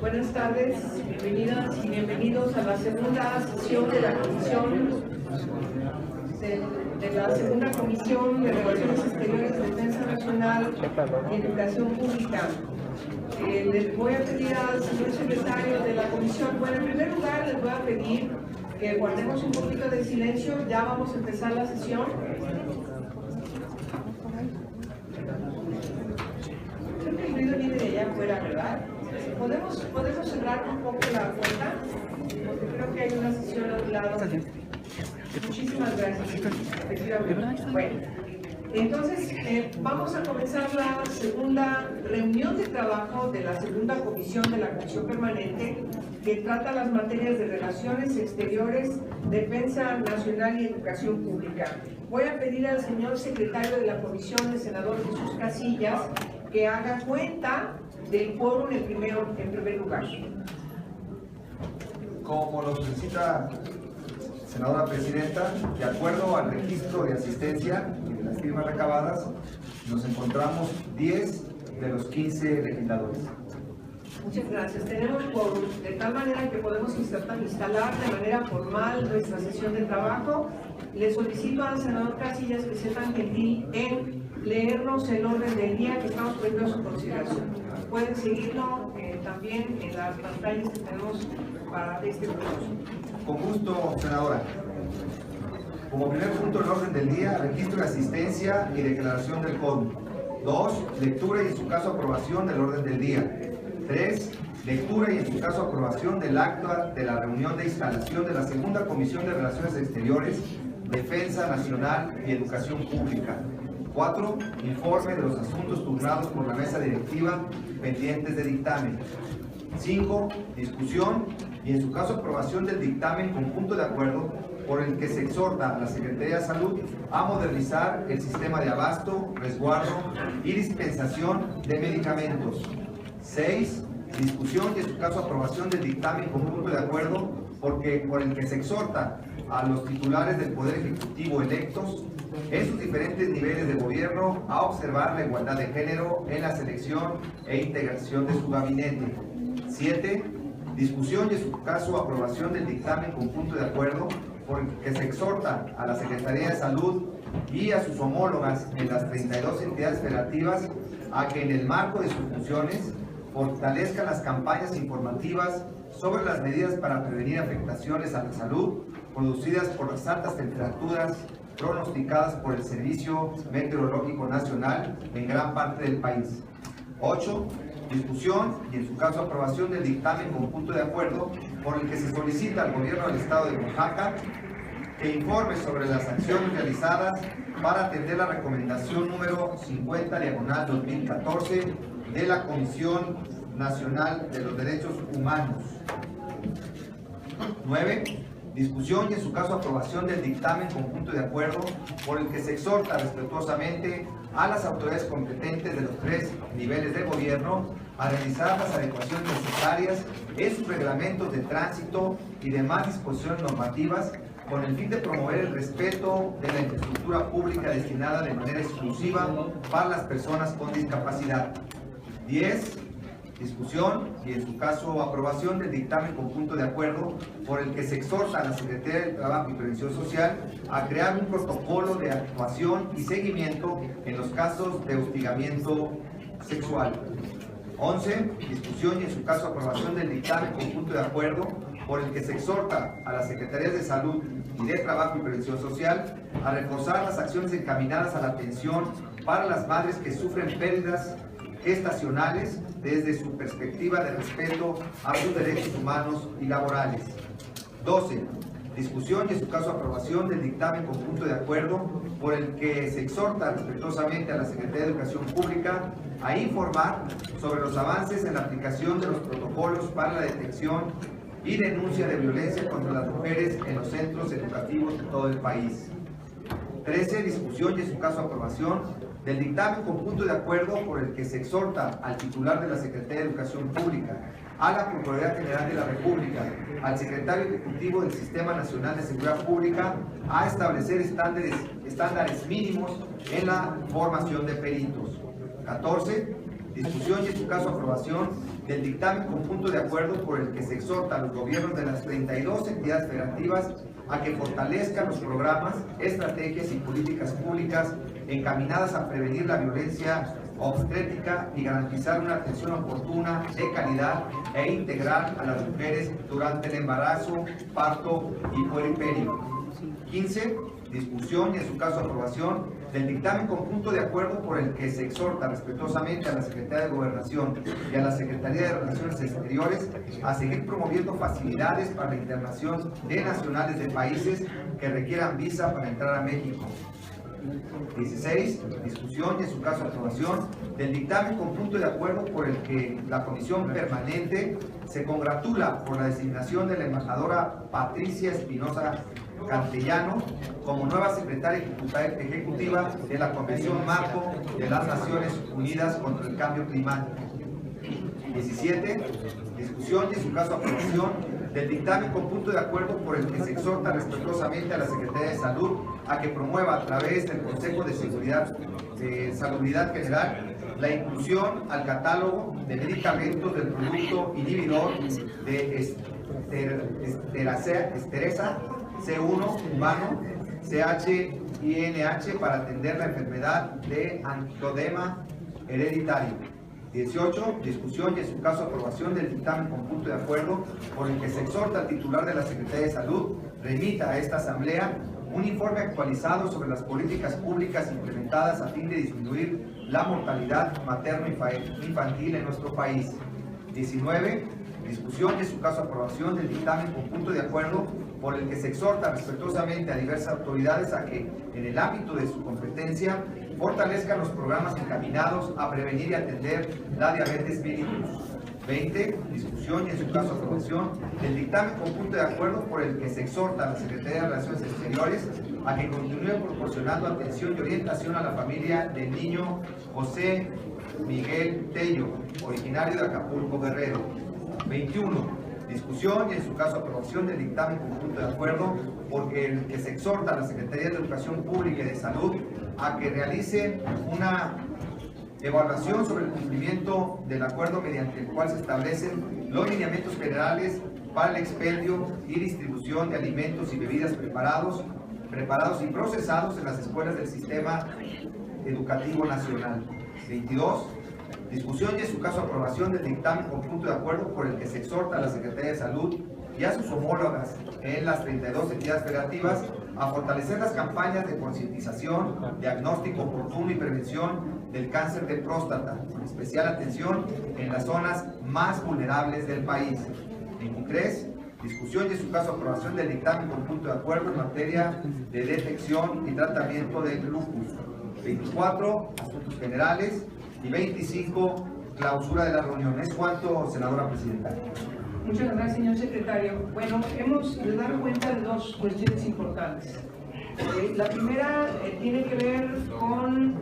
Buenas tardes, bienvenidas y bienvenidos a la segunda sesión de la Comisión de Relaciones Exteriores, Defensa Nacional y Educación Pública. Les voy a pedir al señor secretario de la Comisión, bueno, en primer lugar les voy a pedir que guardemos un poquito de silencio, ya vamos a empezar la sesión. Creo que el ruido viene de allá afuera, ¿verdad? ¿Podemos cerrar un poco la puerta? Porque creo que hay una sesión a un lado. Muchísimas gracias. Bueno, entonces vamos a comenzar la segunda reunión de trabajo de la segunda comisión de la Comisión Permanente que trata las materias de Relaciones Exteriores, Defensa Nacional y Educación Pública. Voy a pedir al señor secretario de la comisión, el senador Jesús Casillas, que haga cuenta del quórum en primer lugar. Como lo solicita senadora presidenta, de acuerdo al registro de asistencia y de las firmas recabadas, nos encontramos 10 de los 15 legisladores. Muchas gracias. Tenemos quórum, de tal manera que podemos instalar de manera formal nuestra sesión de trabajo. Le solicito al senador Casillas que sea tan gentil en leernos el orden del día que estamos poniendo a su consideración. Pueden seguirlo también en las pantallas que tenemos para este propósito. Con gusto, senadora. Como primer punto del orden del día, registro de asistencia y declaración del quórum. 2. Lectura y en su caso aprobación del orden del día. 3. Lectura y en su caso aprobación del acta de la reunión de instalación de la segunda Comisión de Relaciones Exteriores, Defensa Nacional y Educación Pública. 4. Informe de los asuntos turnados por la mesa directiva pendientes de dictamen. 5. Discusión y en su caso aprobación del dictamen conjunto de acuerdo por el que se exhorta a la Secretaría de Salud a modernizar el sistema de abasto, resguardo y dispensación de medicamentos. 6. Discusión y en su caso aprobación del dictamen conjunto de acuerdo por el que se exhorta a los titulares del Poder Ejecutivo electos en sus diferentes niveles de gobierno a observar la igualdad de género en la selección e integración de su gabinete. 7. Discusión y en su caso aprobación del dictamen conjunto de acuerdo por el que se exhorta a la Secretaría de Salud y a sus homólogas en las 32 entidades federativas a que en el marco de sus funciones fortalezcan las campañas informativas sobre las medidas para prevenir afectaciones a la salud producidas por las altas temperaturas pronosticadas por el Servicio Meteorológico Nacional en gran parte del país. 8. Discusión y en su caso aprobación del dictamen conjunto de acuerdo por el que se solicita al gobierno del estado de Oaxaca que informe sobre las acciones realizadas para atender la recomendación número 50/2014 de la Comisión Nacional de los Derechos Humanos. 9. Discusión y en su caso aprobación del dictamen conjunto de acuerdo por el que se exhorta respetuosamente a las autoridades competentes de los 3 niveles de gobierno a realizar las adecuaciones necesarias en sus reglamentos de tránsito y demás disposiciones normativas con el fin de promover el respeto de la infraestructura pública destinada de manera exclusiva para las personas con discapacidad. 10. Discusión y en su caso aprobación del dictamen conjunto de acuerdo por el que se exhorta a la Secretaría de Trabajo y Previsión Social a crear un protocolo de actuación y seguimiento en los casos de hostigamiento sexual. 11. Discusión y en su caso aprobación del dictamen conjunto de acuerdo por el que se exhorta a las Secretarías de Salud y de Trabajo y Previsión Social a reforzar las acciones encaminadas a la atención para las madres que sufren pérdidas gestacionales desde su perspectiva de respeto a sus derechos humanos y laborales. 12. Discusión y en su caso aprobación del dictamen conjunto de acuerdo por el que se exhorta respetuosamente a la Secretaría de Educación Pública a informar sobre los avances en la aplicación de los protocolos para la detección y denuncia de violencia contra las mujeres en los centros educativos de todo el país. 13. Discusión y en su caso aprobación del dictamen conjunto de acuerdo por el que se exhorta al titular de la Secretaría de Educación Pública, a la Procuraduría General de la República, al Secretario Ejecutivo del Sistema Nacional de Seguridad Pública a establecer estándares mínimos en la formación de peritos. 14. Discusión y en su caso aprobación del dictamen conjunto de acuerdo por el que se exhorta a los gobiernos de las 32 entidades federativas a que fortalezcan los programas, estrategias y políticas públicas encaminadas a prevenir la violencia obstétrica y garantizar una atención oportuna, de calidad e integral a las mujeres durante el embarazo, parto y puerperio. 15. Discusión y en su caso aprobación del dictamen conjunto de acuerdo por el que se exhorta respetuosamente a la Secretaría de Gobernación y a la Secretaría de Relaciones Exteriores a seguir promoviendo facilidades para la internación de nacionales de países que requieran visa para entrar a México. 16. Discusión y en su caso aprobación del dictamen conjunto de acuerdo por el que la Comisión Permanente se congratula por la designación de la embajadora Patricia Espinosa Castellano como nueva secretaria ejecutiva de la Convención Marco de las Naciones Unidas contra el Cambio Climático. 17. Discusión y en su caso aprobación del dictamen conjunto de acuerdo por el que se exhorta respetuosamente a la Secretaría de Salud a que promueva a través del Consejo de Salubridad General la inclusión al catálogo de medicamentos del producto inhibidor de esterasa C1 humano CHINH para atender la enfermedad de angioedema hereditario. 18. Discusión y en su caso aprobación del dictamen conjunto de acuerdo por el que se exhorta al titular de la Secretaría de Salud remita a esta Asamblea un informe actualizado sobre las políticas públicas implementadas a fin de disminuir la mortalidad materno-infantil en nuestro país. 19. Discusión y en su caso aprobación del dictamen conjunto de acuerdo por el que se exhorta respetuosamente a diversas autoridades a que, en el ámbito de su competencia, fortalezcan los programas encaminados a prevenir y atender la diabetes mellitus. 20. Discusión y en su caso aprobación del dictamen conjunto de acuerdo por el que se exhorta a la Secretaría de Relaciones Exteriores a que continúe proporcionando atención y orientación a la familia del niño José Miguel Tello, originario de Acapulco, Guerrero. 21. Discusión y en su caso aprobación del dictamen conjunto de acuerdo por el que se exhorta a la Secretaría de Educación Pública y de Salud a que realice una evaluación sobre el cumplimiento del acuerdo mediante el cual se establecen los lineamientos generales para el expendio y distribución de alimentos y bebidas preparados y procesados en las escuelas del Sistema Educativo Nacional. 22. Discusión y en su caso aprobación del dictamen conjunto de acuerdo por el que se exhorta a la Secretaría de Salud y a sus homólogas en las 32 entidades federativas a fortalecer las campañas de concientización, diagnóstico oportuno y prevención del cáncer de próstata, con especial atención en las zonas más vulnerables del país. 23. Discusión y en su caso aprobación del dictamen conjunto de acuerdo en materia de detección y tratamiento del lupus. 24. Asuntos generales. Y 25, clausura de la reunión. ¿Es cuánto, senadora presidenta? Muchas gracias, señor secretario. Bueno, hemos de dar cuenta de dos cuestiones importantes. La primera tiene que ver con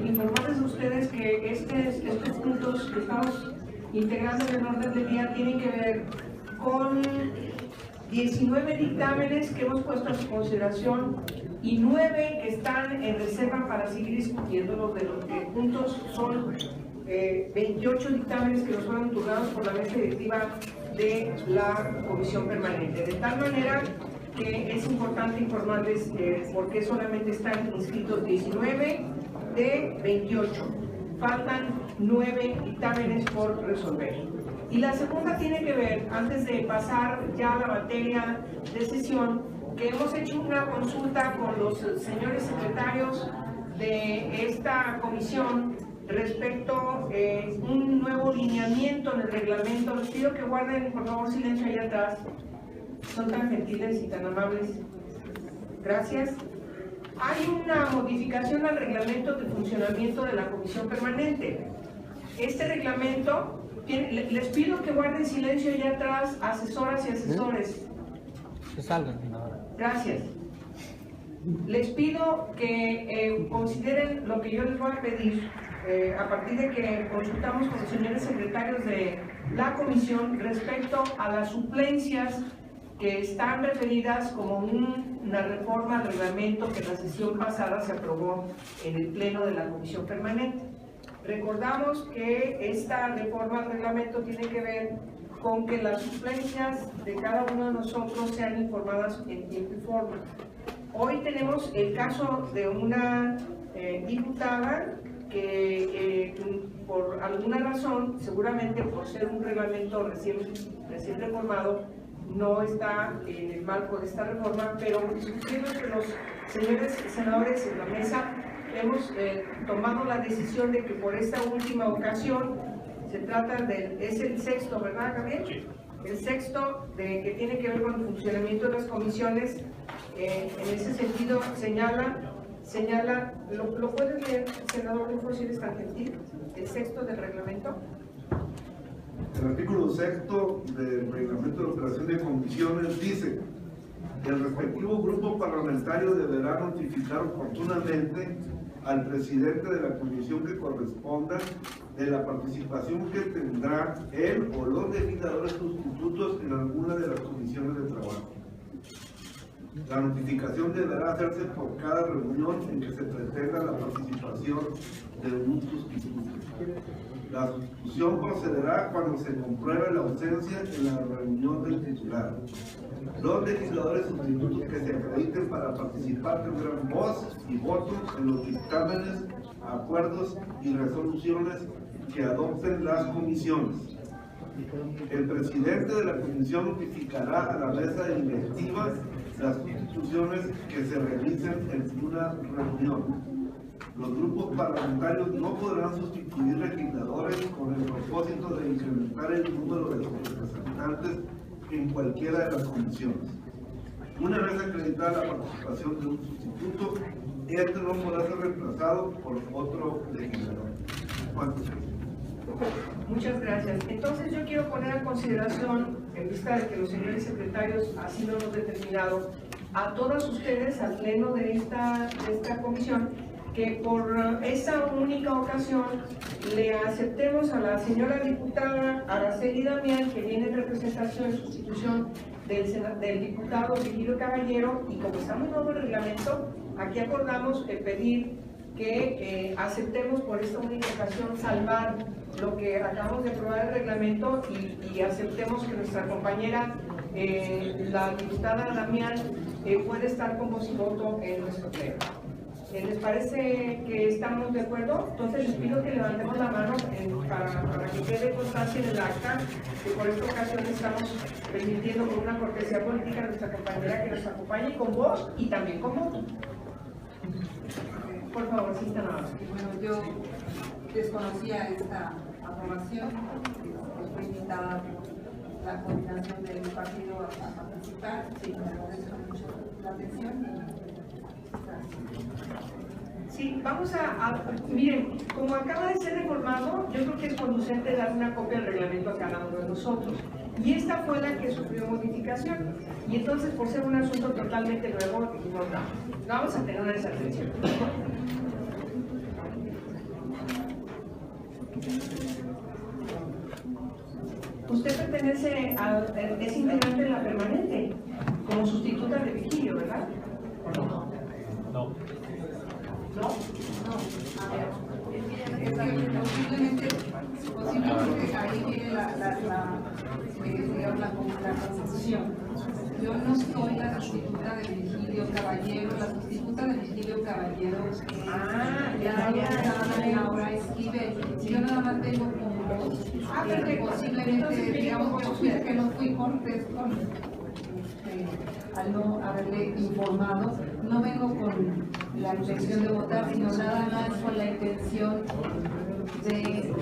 informarles a ustedes que estos puntos que estamos integrando en el orden del día tienen que ver con 19 dictámenes que hemos puesto a su consideración y 9 que están en reserva para seguir discutiendo. Los de los puntos son 28 dictámenes que nos fueron turnados por la mesa directiva de la Comisión Permanente. De tal manera que es importante informarles por qué solamente están inscritos 19 de 28. Faltan 9 dictámenes por resolver. Y la segunda tiene que ver, antes de pasar ya a la materia de sesión, que hemos hecho una consulta con los señores secretarios de esta comisión respecto a un nuevo lineamiento en el reglamento. Les pido que guarden, por favor, silencio ahí atrás. Son tan gentiles y tan amables. Gracias. Hay una modificación al reglamento de funcionamiento de la comisión permanente. Este reglamento, les pido que guarden silencio allá atrás, asesoras y asesores. Que salgan. Gracias. Les pido que consideren lo que yo les voy a pedir a partir de que consultamos con los señores secretarios de la comisión respecto a las suplencias que están referidas como una reforma al reglamento que en la sesión pasada se aprobó en el pleno de la comisión permanente. Recordamos que esta reforma al reglamento tiene que ver con que las suplencias de cada uno de nosotros sean informadas en tiempo y forma. Hoy tenemos el caso de una diputada que por alguna razón, seguramente por ser un reglamento recién reformado, no está en el marco de esta reforma, pero discutiendo entre los señores senadores en la mesa, hemos tomado la decisión de que por esta última ocasión se trata es el sexto, ¿verdad, Gabriel? Sí. El sexto que tiene que ver con el funcionamiento de las comisiones. En ese sentido señala, ¿lo puede leer, senador Rufo, si eres tan gentil? El sexto del reglamento. El artículo sexto del reglamento de operación de comisiones dice: el respectivo grupo parlamentario deberá notificar oportunamente al presidente de la comisión que corresponda de la participación que tendrá él o los legisladores sustitutos en alguna de las comisiones de trabajo. La notificación deberá hacerse por cada reunión en que se pretenda la participación de un sustituto. La sustitución procederá cuando se compruebe la ausencia en la reunión del titular. Los legisladores sustitutos que se acrediten para participar tendrán voz y voto en los dictámenes, acuerdos y resoluciones que adopten las comisiones. El presidente de la comisión notificará a la mesa directiva las sustituciones que se realicen en una reunión. Los grupos parlamentarios no podrán sustituir legisladores con el propósito de incrementar el número de representantes en cualquiera de las comisiones. Una vez acreditada la participación de un sustituto, este no podrá ser reemplazado por otro legislador. ¿Cuántos? Muchas gracias. Entonces yo quiero poner a consideración, en vista de que los señores secretarios así lo hemos determinado, a todas ustedes, al pleno de esta comisión, que por esa única ocasión le aceptemos a la señora diputada Araceli Damián, que viene en representación en sustitución del diputado Virgilio Caballero, y como está muy nuevo el reglamento, aquí acordamos pedir que aceptemos por esta única ocasión salvar lo que acabamos de aprobar el reglamento y aceptemos que nuestra compañera, la diputada Damián, puede estar con voz y voto en nuestro pleno. ¿Les parece que estamos de acuerdo? Entonces les pido que levantemos la mano para que quede constancia en el acta que por esta ocasión estamos permitiendo con una cortesía política a nuestra compañera que nos acompañe con voz y también con voto. Por favor, si está nada. Bueno, yo desconocía esta aprobación, fue invitada por la coordinación del partido a participar, sí, me agradezco mucho la atención. Sí, vamos miren, como acaba de ser reformado, yo creo que es conducente dar una copia del reglamento a cada uno de nosotros. Y esta fue la que sufrió modificación. Y entonces, por ser un asunto totalmente nuevo, dijimos, no vamos a tener una desatención. Usted pertenece es integrante de la permanente, como sustituta de Virgilio, ¿verdad? ¿O no? No. ¿No? No, a ver, posiblemente ahí viene la confusión. Yo no soy la sustituta de Virgilio Caballero, la sustituta de Virgilio Caballero ya ahora escribe. Yo nada más tengo como posiblemente, digamos, que no fui cortés al no haberle informado. No vengo con la intención de votar, sino nada más con la intención de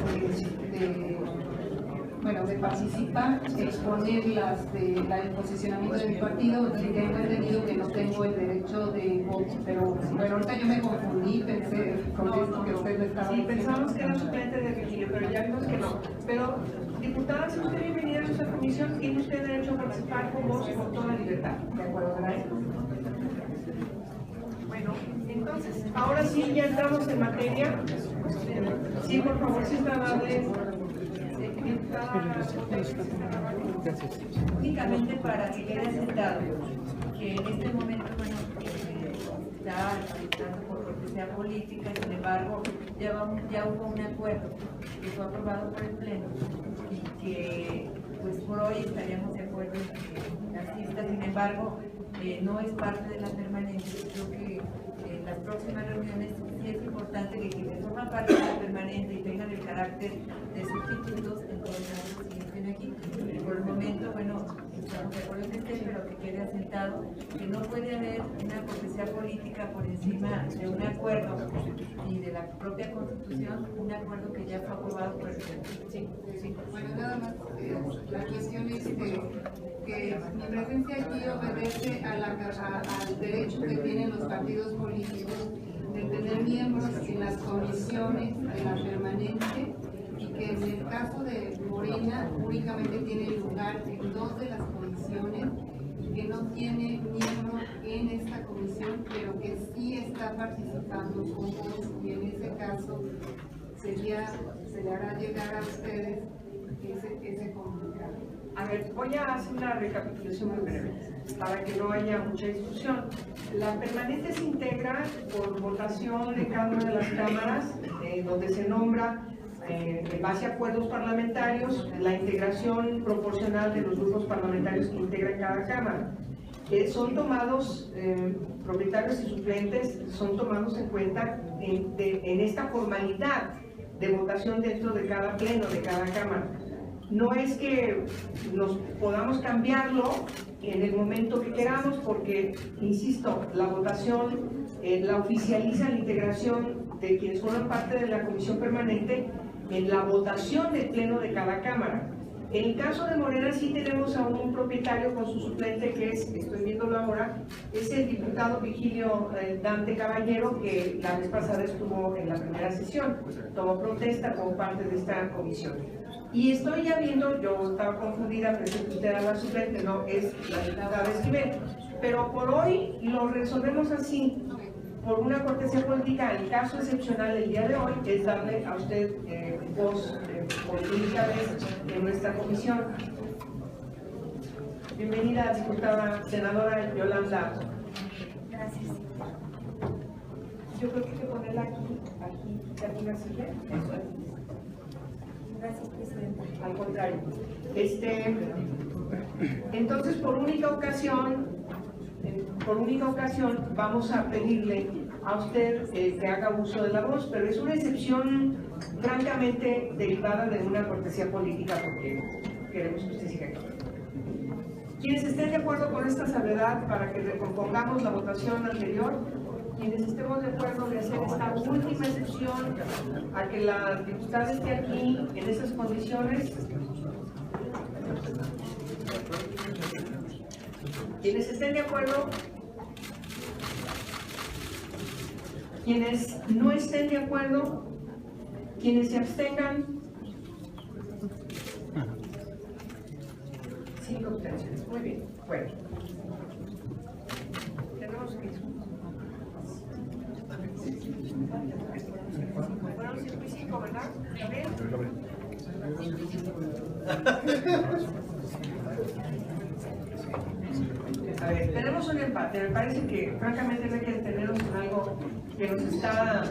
participar, exponer el posicionamiento de mi partido, y tengo entendido que no tengo el derecho de voto, pero bueno, ahorita yo me confundí, pensé con esto que usted me estaba diciendo. Sí, pensamos que era suplente de Virgilio, pero ya vimos que no. Pero, diputada, si usted bienvenida a nuestra comisión, tiene usted derecho a participar con voz y con toda libertad. De acuerdo, gracias. Bueno, entonces, ahora sí ya entramos en materia. Sí, por favor, si está amable. Únicamente para que quede sentado que en este momento, bueno, está solicitando por cortesía política. Sin embargo, ya hubo un acuerdo que fue aprobado por el Pleno y que pues por hoy estaríamos de acuerdo en que asista. Sin embargo, no es parte de la permanencia. Creo que en las próximas reuniones sí es importante que quienes forman parte de la permanente y tengan el carácter de sustitutos, entonces sí estén aquí. Por el momento, bueno, estamos de acuerdo en pero que quede asentado que no puede haber una cortesía política por encima de un acuerdo y de la propia Constitución, un acuerdo que ya fue aprobado por el Pleno. Sí, sí. Bueno, nada más, la cuestión es que mi presencia aquí obedece al derecho que tienen los partidos políticos de tener miembros en las comisiones de la permanente, y que en el caso de Morena únicamente tiene lugar en 2 de las comisiones y que no tiene miembro en esta comisión, pero que sí está participando con voz, y en ese caso se le hará llegar a ustedes ese comunicado. A ver, voy a hacer una recapitulación muy breve para que no haya mucha discusión. La permanente se integra por votación de cada una de las cámaras, donde se nombra en base a acuerdos parlamentarios la integración proporcional de los grupos parlamentarios que integran cada cámara. Son tomados, propietarios y suplentes, son tomados en cuenta en esta formalidad de votación dentro de cada pleno, de cada cámara. No es que nos podamos cambiarlo en el momento que queramos, porque, insisto, la votación la oficializa la integración de quienes forman parte de la comisión permanente en la votación del pleno de cada cámara. En el caso de Morena sí tenemos a un propietario con su suplente, que es, estoy viéndolo ahora, es el diputado Vigilio Dante Caballero, que la vez pasada estuvo en la primera sesión, tomó protesta como parte de esta comisión. Y estoy ya viendo, yo estaba confundida, pensé que usted era la suplente, no, es la diputada Esquivel. Pero por hoy lo resolvemos así, por una cortesía política. El caso excepcional el día de hoy es darle a usted voz por única vez en nuestra comisión. Bienvenida, diputada senadora Yolanda. Gracias. Yo creo que hay que ponerla aquí una silla. Gracias, presidenta. Al contrario. Entonces, por única ocasión vamos a pedirle a usted que haga uso de la voz, pero es una excepción francamente derivada de una cortesía política, porque queremos que usted siga aquí. Quienes estén de acuerdo con esta salvedad para que recompongamos la votación anterior, quienes estemos de acuerdo de hacer esta última excepción a que la diputada esté aquí en esas condiciones. Quienes estén de acuerdo, quienes no estén de acuerdo, quienes se abstengan. 5 abstenciones. Muy bien. Bueno. Tenemos que... Fueron 5 y 5, ¿verdad? ¿Está bien? A ver, tenemos un empate. Me parece que francamente no hay que detenernos en algo que nos está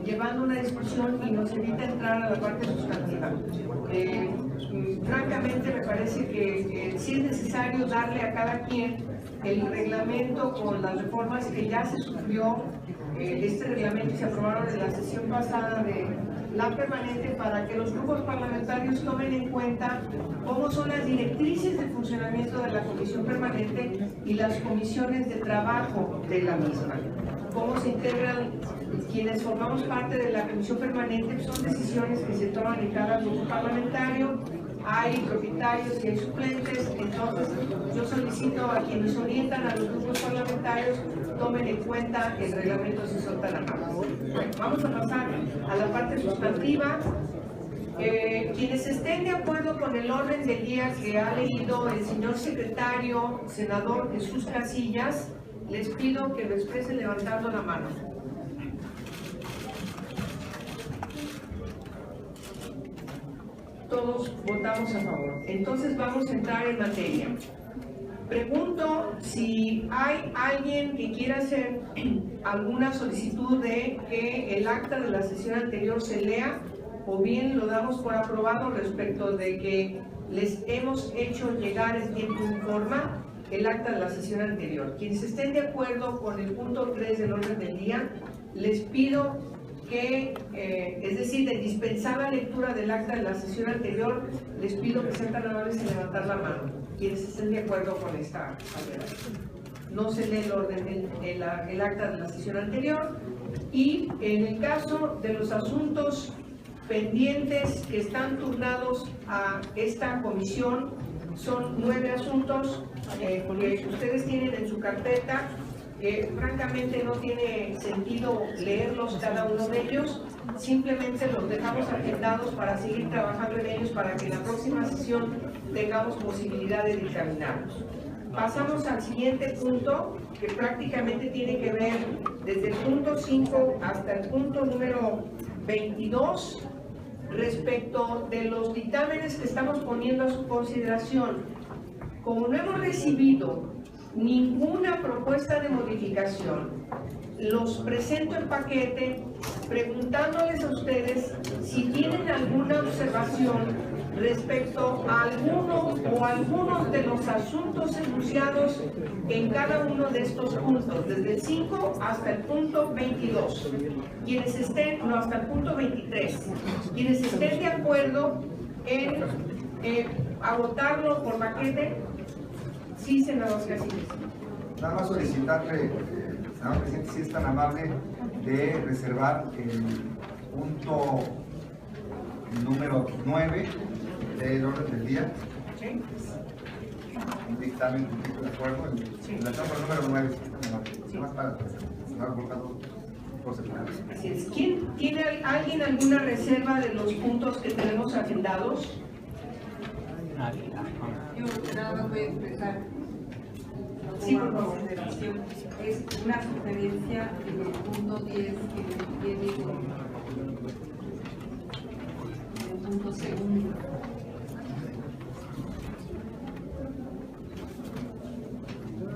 llevando a una discusión y nos evita entrar a la parte sustantiva. Francamente me parece que sí es necesario darle a cada quien el reglamento con las reformas que ya se sufrió. Este reglamento se aprobaron en la sesión pasada de la permanente, para que los grupos parlamentarios tomen en cuenta cómo son las directrices de funcionamiento de la comisión permanente y las comisiones de trabajo de la misma. Cómo se integran quienes formamos parte de la comisión permanente. Son decisiones que se toman en cada grupo parlamentario. Hay propietarios y hay suplentes, entonces yo solicito a quienes orientan a los grupos parlamentarios tomen en cuenta el reglamento si son tan amables. Bueno, vamos a pasar a la parte sustantiva. Quienes estén de acuerdo con el orden del día que ha leído el señor secretario, senador Jesús Casillas, les pido que lo expresen levantando la mano. Todos votamos a favor. Entonces vamos a entrar en materia. Pregunto si hay alguien que quiera hacer alguna solicitud de que el acta de la sesión anterior se lea, o bien lo damos por aprobado respecto de que les hemos hecho llegar en tiempo y forma el acta de la sesión anterior. Quienes estén de acuerdo con el punto 3 del orden del día, les pido que, es decir, de dispensar la lectura del acta de la sesión anterior, les pido que sean tan amables en levantar la mano. Quienes estén de acuerdo con esta manera. No se lee el orden, el acta de la sesión anterior. Y en el caso de los asuntos pendientes que están turnados a esta comisión, son 9 asuntos que ustedes tienen en su carpeta. Francamente no tiene sentido leerlos cada uno de ellos, simplemente los dejamos agendados para seguir trabajando en ellos para que en la próxima sesión tengamos posibilidad de dictaminarlos. Pasamos al siguiente punto, que prácticamente tiene que ver desde el punto 5 hasta el punto número 22, respecto de los dictámenes que estamos poniendo a su consideración. Como no hemos recibido ninguna propuesta de modificación, los presento en paquete preguntándoles a ustedes si tienen alguna observación respecto a alguno o algunos de los asuntos enunciados en cada uno de estos puntos, desde el 5 hasta el punto 22. Quienes estén, no, hasta el punto 23. Quienes estén de acuerdo en agotarlo por paquete, sí, senador Casillas. Nada más solicitarle, senador presidente, si es tan amable de reservar el punto número 9 del orden del día. ¿Sí? Un dictamen, un tipo de acuerdo, el número 9, si es tan amable. Nada más para senador Volcado, por separar. Así es. ¿Quién tiene alguien alguna reserva de los puntos que tenemos agendados? Yo nada más voy a expresar Sí, por una favor. consideración. Es una sugerencia en el punto 10 que viene con el punto segundo.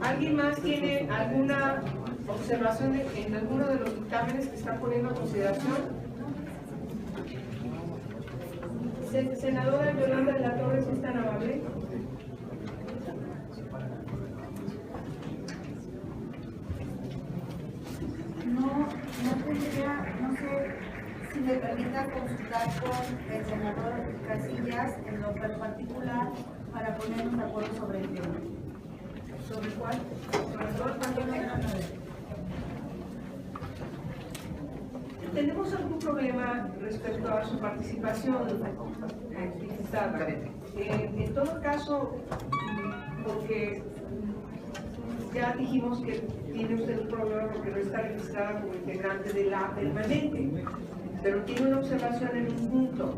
¿Alguien más tiene alguna observación en alguno de los dictámenes que están poniendo a consideración? Senadora Yolanda de la Torre, si es tan amable. No sé si me permita consultar con el senador Casillas en lo particular para ponernos de acuerdo sobre el tema. ¿Sobre cuál? ¿Sobre todo el punto negro? ¿Tenemos algún problema respecto a su participación, diputada? En todo caso, porque ya dijimos que tiene usted un problema porque no está registrada como integrante de la permanente, pero tiene una observación en un punto.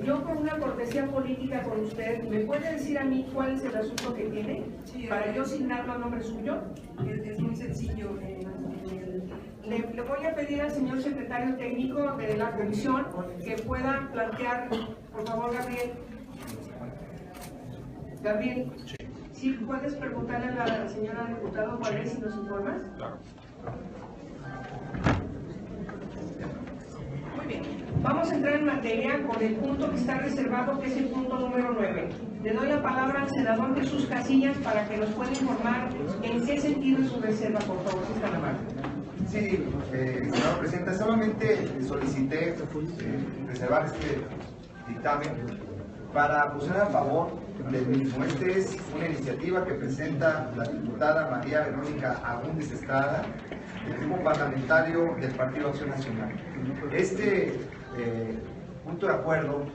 Yo, con una cortesía política con usted, ¿me puede decir a mí cuál es el asunto que tiene? Sí, para yo asignarlo a nombre suyo. Es muy sencillo. Le voy a pedir al señor secretario técnico de la comisión que pueda plantear, por favor, Gabriel. Gabriel, ¿sí puedes preguntarle a la señora diputada cuál es y nos informas? Claro. Muy bien, vamos a entrar en materia con el punto que está reservado, que es el punto número 9. Le doy la palabra al senador Jesús Casillas para que nos pueda informar en qué sentido es su reserva, por favor, si está amable. Sí, señor presidente, solamente solicité reservar este dictamen para posicionar a favor del mismo. Esta es una iniciativa que presenta la diputada María Verónica Agúndez Estrada, del grupo parlamentario del Partido Acción Nacional. Este punto de acuerdo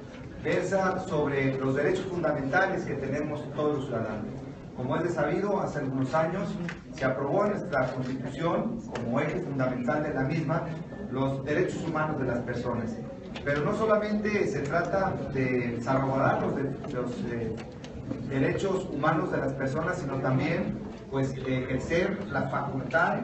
versa sobre los derechos fundamentales que tenemos todos los ciudadanos. Como es de sabido, hace algunos años se aprobó en nuestra Constitución, como eje fundamental de la misma, los derechos humanos de las personas. Pero no solamente se trata de salvaguardar los derechos humanos de las personas, sino también pues ejercer la facultad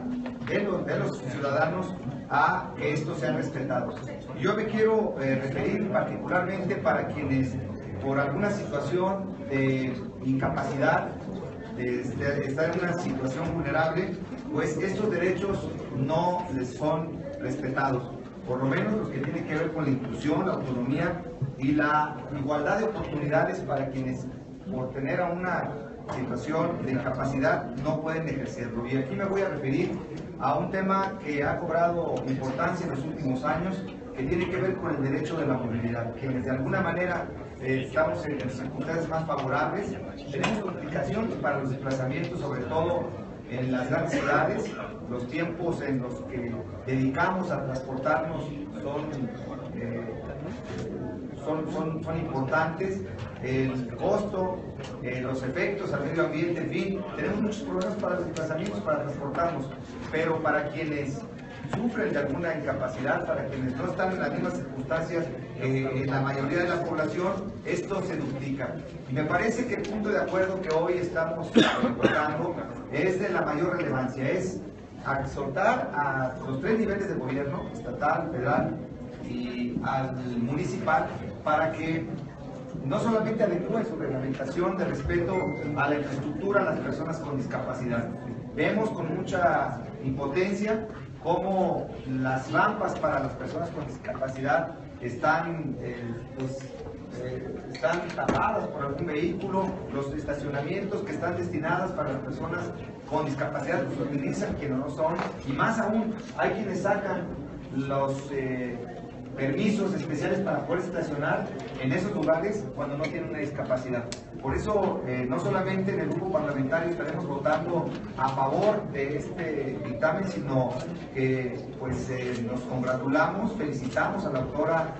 de los ciudadanos a que estos sean respetados. Yo me quiero referir particularmente para quienes por alguna situación de incapacidad está en una situación vulnerable, pues estos derechos no les son respetados, por lo menos los que tienen que ver con la inclusión, la autonomía y la igualdad de oportunidades para quienes por tener a una situación de incapacidad no pueden ejercerlo. Y aquí me voy a referir a un tema que ha cobrado importancia en los últimos años, que tiene que ver con el derecho de la movilidad, quienes de alguna manera estamos en circunstancias más favorables, tenemos complicaciones para los desplazamientos, sobre todo en las grandes ciudades. Los tiempos en los que dedicamos a transportarnos son importantes, el costo, los efectos al medio ambiente, en fin, tenemos muchos problemas para los desplazamientos, para transportarnos, pero para quienes sufren de alguna incapacidad, para quienes no están en las mismas circunstancias en la mayoría de la población, esto se duplica. Y me parece que el punto de acuerdo que hoy estamos tocando es de la mayor relevancia, es exhortar a los tres niveles de gobierno, estatal, federal y al municipal, para que no solamente adecúen su reglamentación de respeto a la infraestructura a las personas con discapacidad. Vemos con mucha impotencia cómo las rampas para las personas con discapacidad están tapadas por algún vehículo, los estacionamientos que están destinados para las personas con discapacidad los utilizan quienes no son, y más aún hay quienes sacan los permisos especiales para poder estacionar en esos lugares cuando no tienen una discapacidad. Por eso, no solamente en el grupo parlamentario estaremos votando a favor de este dictamen, sino que pues nos congratulamos, felicitamos a la autora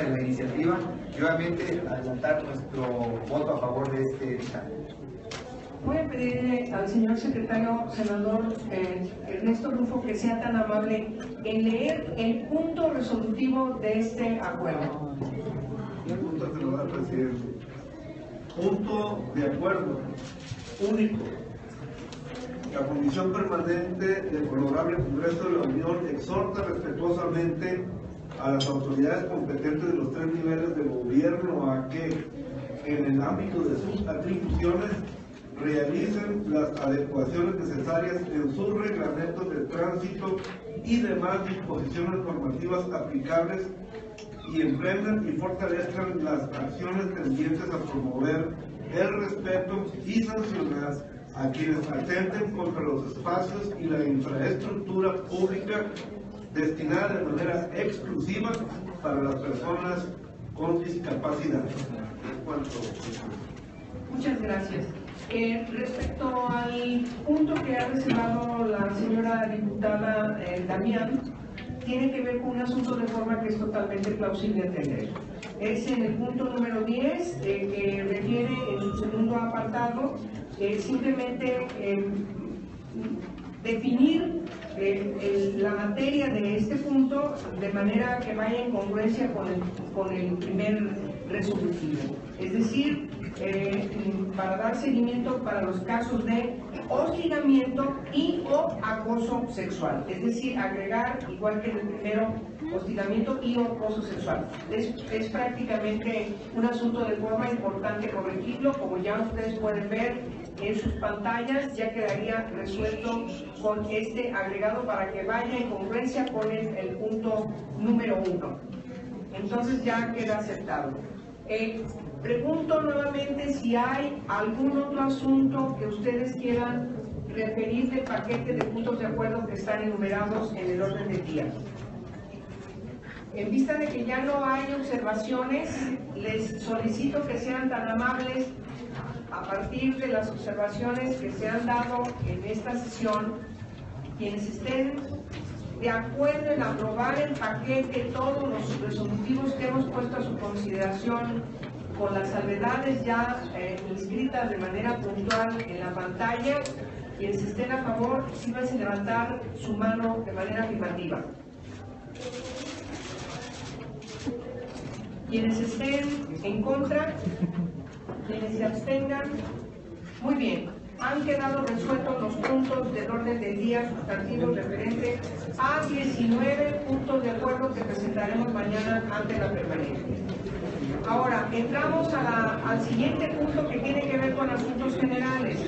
de la iniciativa y obviamente adelantar nuestro voto a favor de este dictamen. Voy a pedirle al señor secretario, senador Ernesto Rufo, que sea tan amable en leer el punto resolutivo de este acuerdo. El punto que lo da el presidente. Punto de acuerdo único. La Comisión Permanente del Honorable Congreso de la Unión exhorta respetuosamente a las autoridades competentes de los tres niveles de gobierno a que, en el ámbito de sus atribuciones, realicen las adecuaciones necesarias en sus reglamentos de tránsito y demás disposiciones normativas aplicables y emprendan y fortalezcan las acciones tendientes a promover el respeto y sancionar a quienes atenten contra los espacios y la infraestructura pública destinada de manera exclusiva para las personas con discapacidad. Muchas gracias. Respecto al punto que ha reservado la señora diputada Damián, tiene que ver con un asunto de forma que es totalmente plausible entender. Es en el punto número 10, que refiere en su segundo apartado, simplemente definir la materia de este punto de manera que vaya en congruencia con el primer resolutivo. Es decir, para dar seguimiento para los casos de hostigamiento y o acoso sexual. Es decir, agregar, igual que en el primero, hostigamiento y o acoso sexual. Es prácticamente un asunto de forma importante corregirlo. Como ya ustedes pueden ver en sus pantallas, ya quedaría resuelto con este agregado para que vaya en congruencia con el punto número 1. Entonces ya queda aceptado. Pregunto nuevamente si hay algún otro asunto que ustedes quieran referir del paquete de puntos de acuerdo que están enumerados en el orden del día. En vista de que ya no hay observaciones, les solicito que sean tan amables, a partir de las observaciones que se han dado en esta sesión, quienes estén de acuerdo en aprobar el paquete, todos los resolutivos que hemos puesto a su consideración, con las salvedades ya inscritas de manera puntual en la pantalla, quienes estén a favor, sírvanse levantar su mano de manera afirmativa. Quienes estén en contra, quienes se abstengan, muy bien. Han quedado resueltos los puntos del orden del día sustantivos referentes a 19 puntos de acuerdo que presentaremos mañana ante la permanencia. Ahora, entramos al siguiente punto que tiene que ver con asuntos generales.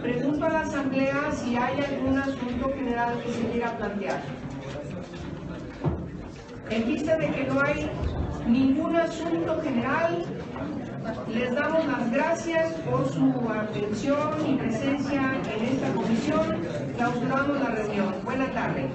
Pregunto a la Asamblea si hay algún asunto general que se quiera plantear. En vista de que no hay ningún asunto general, les damos las gracias por su atención y presencia en esta comisión. Clausuramos la reunión. Buena tarde.